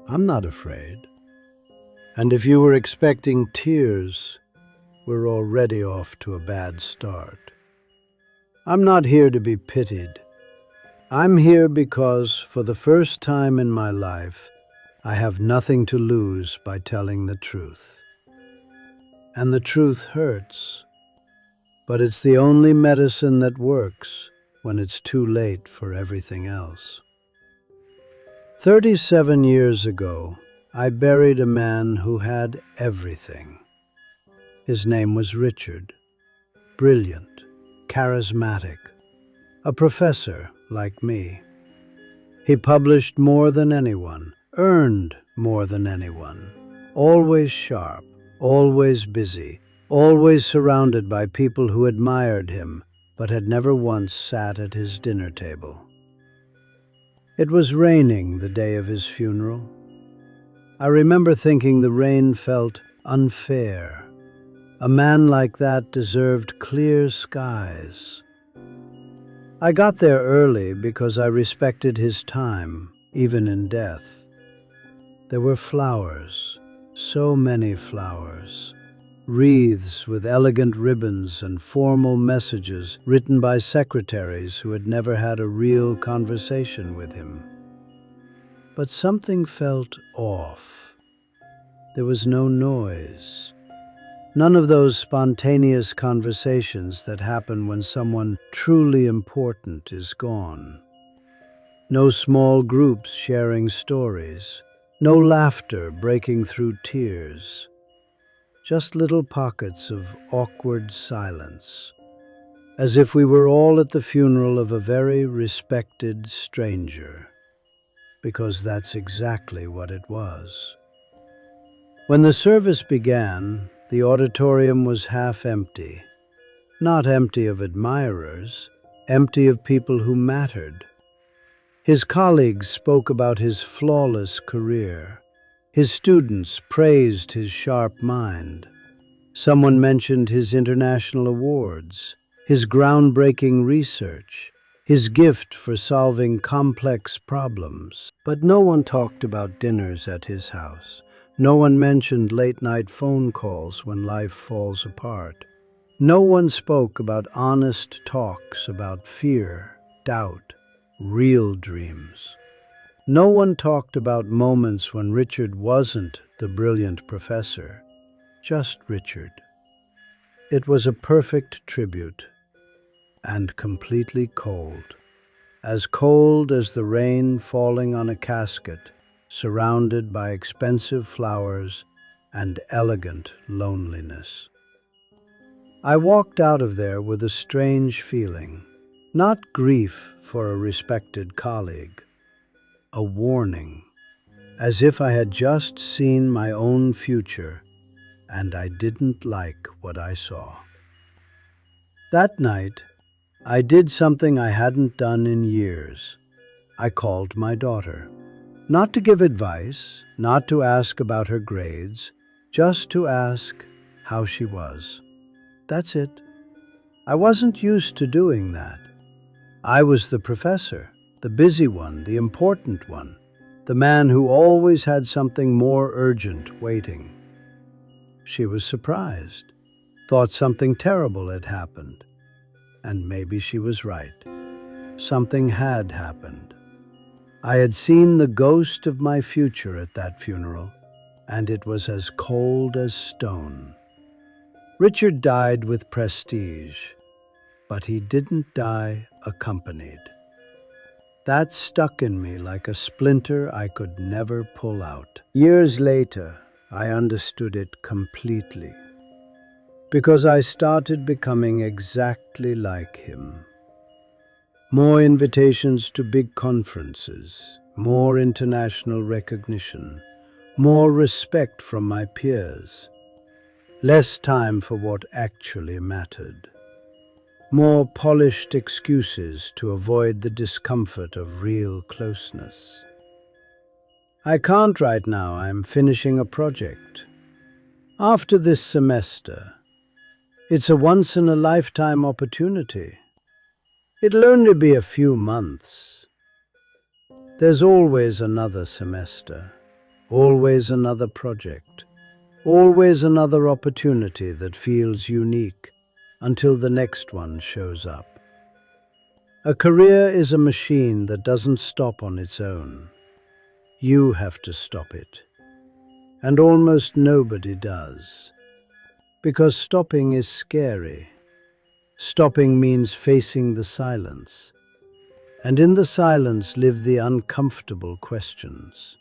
I'm not afraid. And if you were expecting tears, we're already off to a bad start. I'm not here to be pitied. I'm here because, for the first time in my life, I have nothing to lose by telling the truth. And the truth hurts, but it's the only medicine that works when it's too late for everything else. 37 years ago, I buried a man who had everything. His name was Richard. Brilliant, charismatic, a professor like me. He published more than anyone, earned more than anyone, always sharp, always busy, always surrounded by people who admired him but had never once sat at his dinner table. It was raining the day of his funeral. I remember thinking the rain felt unfair. A man like that deserved clear skies. I got there early because I respected his time, even in death. There were flowers, so many flowers, wreaths with elegant ribbons and formal messages written by secretaries who had never had a real conversation with him. But something felt off. There was no noise. None of those spontaneous conversations that happen when someone truly important is gone. No small groups sharing stories. No laughter breaking through tears. Just little pockets of awkward silence, as if we were all at the funeral of a very respected stranger, because that's exactly what it was. When the service began, the auditorium was half empty. Not empty of admirers, empty of people who mattered. His colleagues spoke about his flawless career. His students praised his sharp mind. Someone mentioned his international awards, his groundbreaking research, his gift for solving complex problems. But no one talked about dinners at his house. No one mentioned late-night phone calls when life falls apart. No one spoke about honest talks about fear, doubt, real dreams. No one talked about moments when Richard wasn't the brilliant professor, just Richard. It was a perfect tribute, and completely cold as the rain falling on a casket, surrounded by expensive flowers and elegant loneliness. I walked out of there with a strange feeling, not grief for a respected colleague, a warning, as if I had just seen my own future and I didn't like what I saw. That night, I did something I hadn't done in years. I called my daughter. Not to give advice, not to ask about her grades, just to ask how she was. That's it. I wasn't used to doing that. I was the professor, the busy one, the important one, the man who always had something more urgent waiting. She was surprised, thought something terrible had happened. And maybe she was right. Something had happened. I had seen the ghost of my future at that funeral, and it was as cold as stone. Richard died with prestige, but he didn't die accompanied. That stuck in me like a splinter I could never pull out. Years later, I understood it completely, because I started becoming exactly like him. More invitations to big conferences, more international recognition, more respect from my peers, less time for what actually mattered, more polished excuses to avoid the discomfort of real closeness. I can't right now, I'm finishing a project. After this semester, it's a once-in-a-lifetime opportunity. It'll only be a few months. There's always another semester. Always another project. Always another opportunity that feels unique until the next one shows up. A career is a machine that doesn't stop on its own. You have to stop it. And almost nobody does. Because stopping is scary. Stopping means facing the silence. And in the silence live the uncomfortable questions.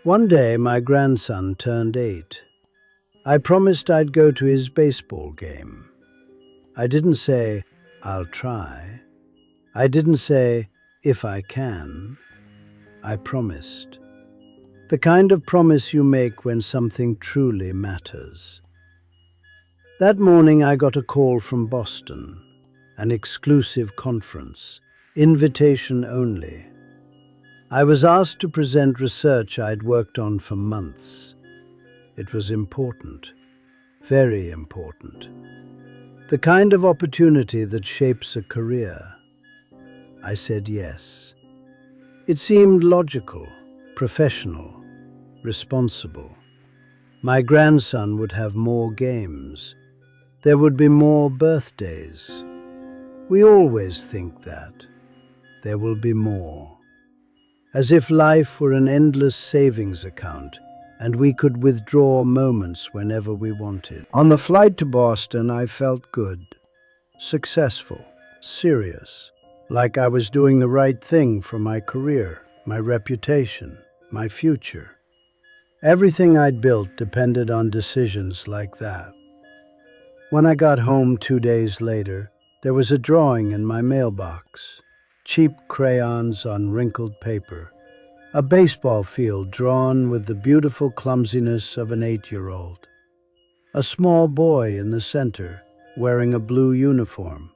One day my grandson turned 8. I promised I'd go to his baseball game. I didn't say, "I'll try." I didn't say, "If I can." I promised. The kind of promise you make when something truly matters. That morning I got a call from Boston, an exclusive conference, invitation only. I was asked to present research I'd worked on for months. It was important, very important. The kind of opportunity that shapes a career. I said yes. It seemed logical, professional, responsible. My grandson would have more games. There would be more birthdays. We always think that. There will be more. As if life were an endless savings account and we could withdraw moments whenever we wanted. On the flight to Boston, I felt good, successful, serious, like I was doing the right thing for my career, my reputation, my future. Everything I'd built depended on decisions like that. When I got home 2 days later, there was a drawing in my mailbox. Cheap crayons on wrinkled paper. A baseball field drawn with the beautiful clumsiness of an 8-year-old. A small boy in the center, wearing a blue uniform.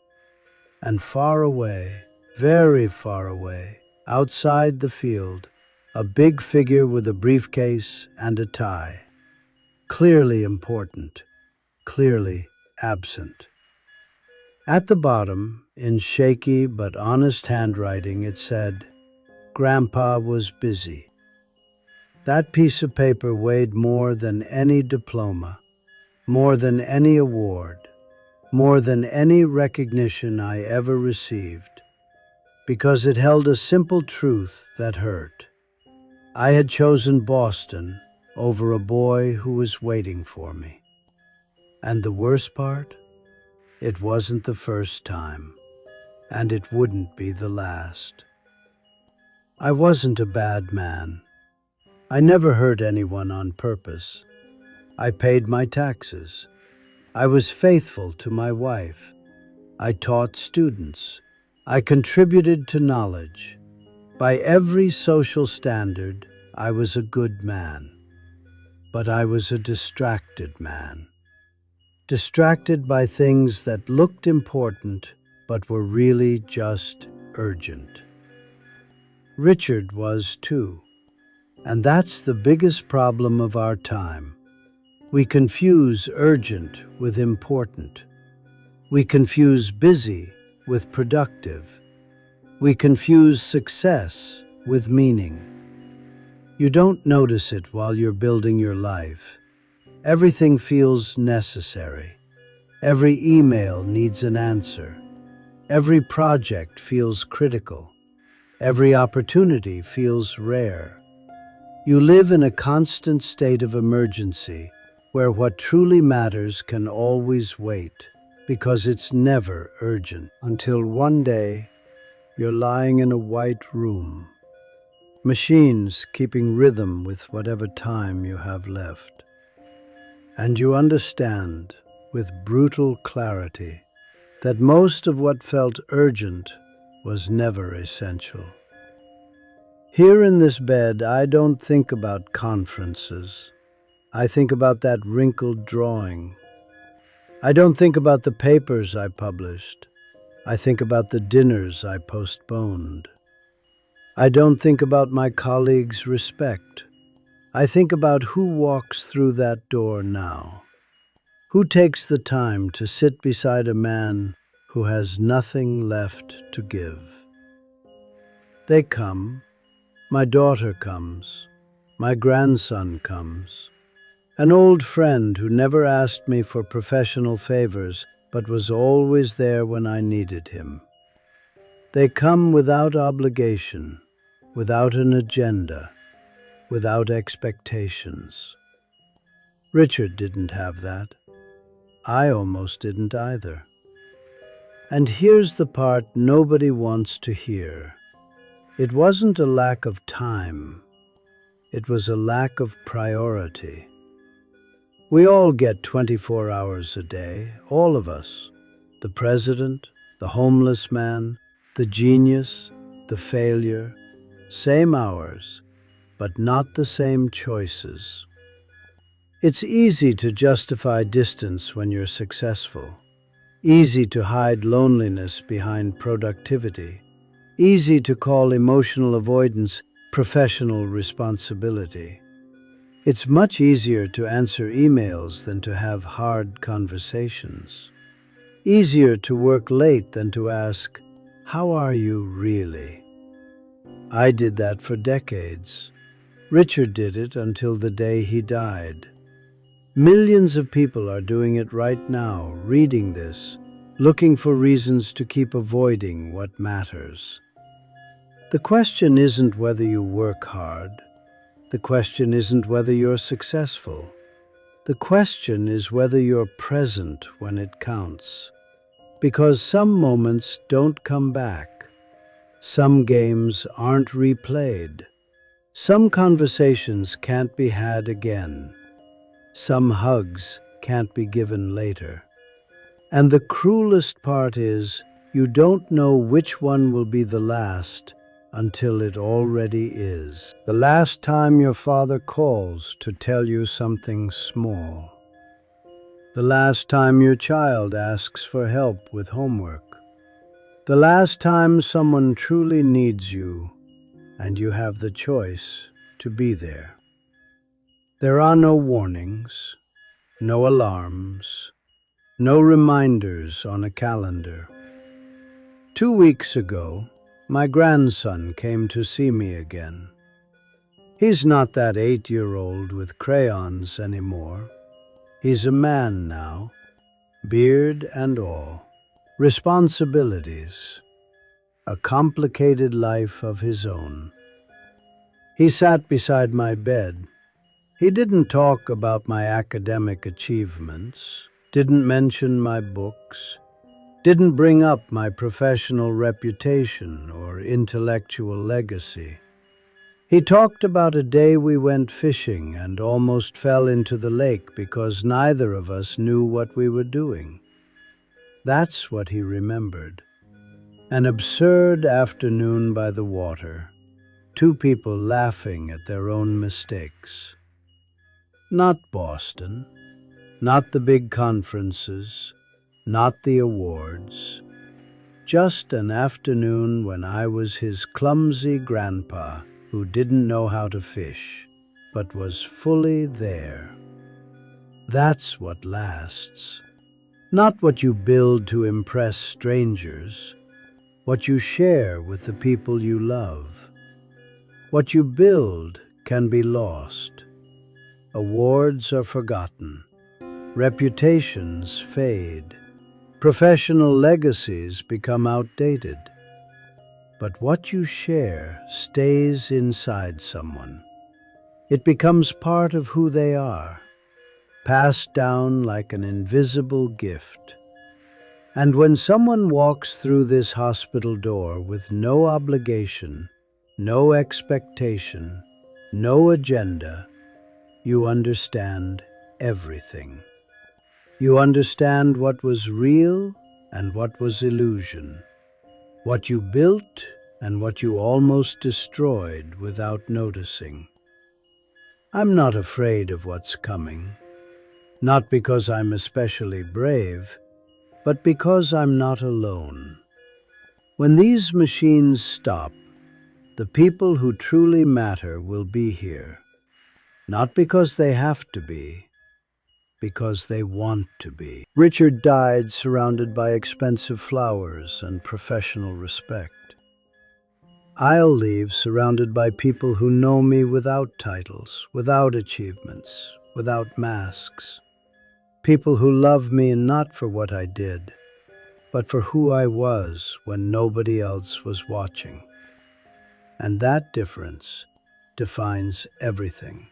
And far away, very far away, outside the field, a big figure with a briefcase and a tie. Clearly important, clearly absent. At the bottom, in shaky but honest handwriting, it said, "Grandpa was busy." That piece of paper weighed more than any diploma, more than any award, more than any recognition I ever received, because it held a simple truth that hurt. I had chosen Boston over a boy who was waiting for me. And the worst part? It wasn't the first time, and it wouldn't be the last. I wasn't a bad man. I never hurt anyone on purpose. I paid my taxes. I was faithful to my wife. I taught students. I contributed to knowledge. By every social standard, I was a good man. But I was a distracted man. Distracted by things that looked important but were really just urgent. Richard was too. And that's the biggest problem of our time. We confuse urgent with important. We confuse busy with productive. We confuse success with meaning. You don't notice it while you're building your life. Everything feels necessary. Every email needs an answer. Every project feels critical. Every opportunity feels rare. You live in a constant state of emergency where what truly matters can always wait because it's never urgent. Until one day, you're lying in a white room. Machines keeping rhythm with whatever time you have left. And you understand, with brutal clarity, that most of what felt urgent was never essential. Here in this bed, I don't think about conferences. I think about that wrinkled drawing. I don't think about the papers I published. I think about the dinners I postponed. I don't think about my colleagues' respect. I think about who walks through that door now. Who takes the time to sit beside a man who has nothing left to give? They come. My daughter comes. My grandson comes. An old friend who never asked me for professional favors, but was always there when I needed him. They come without obligation, without an agenda, without expectations. Richard didn't have that. I almost didn't either. And here's the part nobody wants to hear. It wasn't a lack of time. It was a lack of priority. We all get 24 hours a day, all of us. The president, the homeless man, the genius, the failure. Same hours, but not the same choices. It's easy to justify distance when you're successful. Easy to hide loneliness behind productivity. Easy to call emotional avoidance professional responsibility. It's much easier to answer emails than to have hard conversations. Easier to work late than to ask, "How are you really?" I did that for decades. Richard did it until the day he died. Millions of people are doing it right now, reading this, looking for reasons to keep avoiding what matters. The question isn't whether you work hard. The question isn't whether you're successful. The question is whether you're present when it counts. Because some moments don't come back. Some games aren't replayed. Some conversations can't be had again. Some hugs can't be given later. And the cruelest part is, you don't know which one will be the last until it already is. The last time your father calls to tell you something small. The last time your child asks for help with homework. The last time someone truly needs you and you have the choice to be there. There are no warnings, no alarms, no reminders on a calendar. 2 weeks ago, my grandson came to see me again. He's not that 8-year-old with crayons anymore. He's a man now, beard and all, responsibilities, a complicated life of his own. He sat beside my bed. He didn't talk about my academic achievements, didn't mention my books, didn't bring up my professional reputation or intellectual legacy. He talked about a day we went fishing and almost fell into the lake because neither of us knew what we were doing. That's what he remembered. An absurd afternoon by the water, 2 people laughing at their own mistakes. Not Boston, not the big conferences, not the awards. Just an afternoon when I was his clumsy grandpa who didn't know how to fish, but was fully there. That's what lasts. Not what you build to impress strangers, what you share with the people you love. What you build can be lost. Awards are forgotten. Reputations fade. Professional legacies become outdated. But what you share stays inside someone. It becomes part of who they are, passed down like an invisible gift. And when someone walks through this hospital door with no obligation, no expectation, no agenda, you understand everything. You understand what was real and what was illusion, what you built and what you almost destroyed without noticing. I'm not afraid of what's coming, not because I'm especially brave, but because I'm not alone. When these machines stop, the people who truly matter will be here, not because they have to be, because they want to be. Richard died surrounded by expensive flowers and professional respect. I'll leave surrounded by people who know me without titles, without achievements, without masks. People who love me not for what I did, but for who I was when nobody else was watching. And that difference defines everything.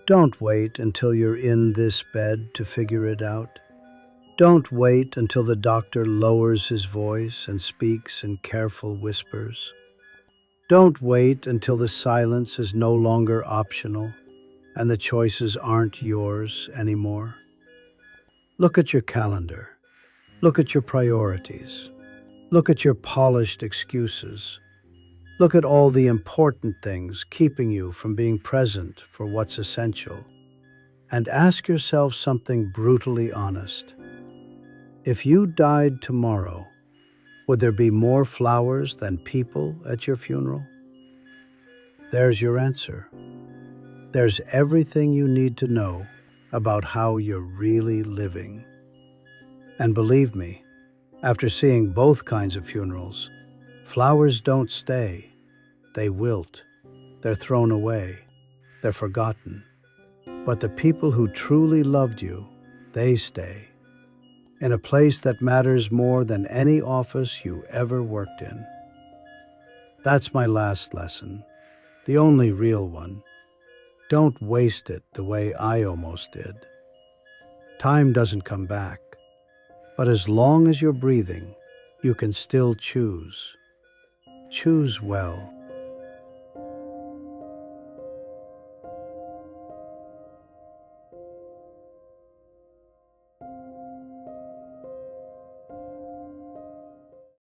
Don't wait until you're in this bed to figure it out. Don't wait until the doctor lowers his voice and speaks in careful whispers. Don't wait until the silence is no longer optional and the choices aren't yours anymore. Look at your calendar. Look at your priorities. Look at your polished excuses. Look at all the important things keeping you from being present for what's essential. And ask yourself something brutally honest. If you died tomorrow, would there be more flowers than people at your funeral? There's your answer. There's everything you need to know about how you're really living. And believe me, after seeing both kinds of funerals, flowers don't stay. They wilt. They're thrown away. They're forgotten. But the people who truly loved you, they stay. In a place that matters more than any office you ever worked in. That's my last lesson, the only real one. Don't waste it the way I almost did. Time doesn't come back, but as long as you're breathing, you can still choose. Choose well.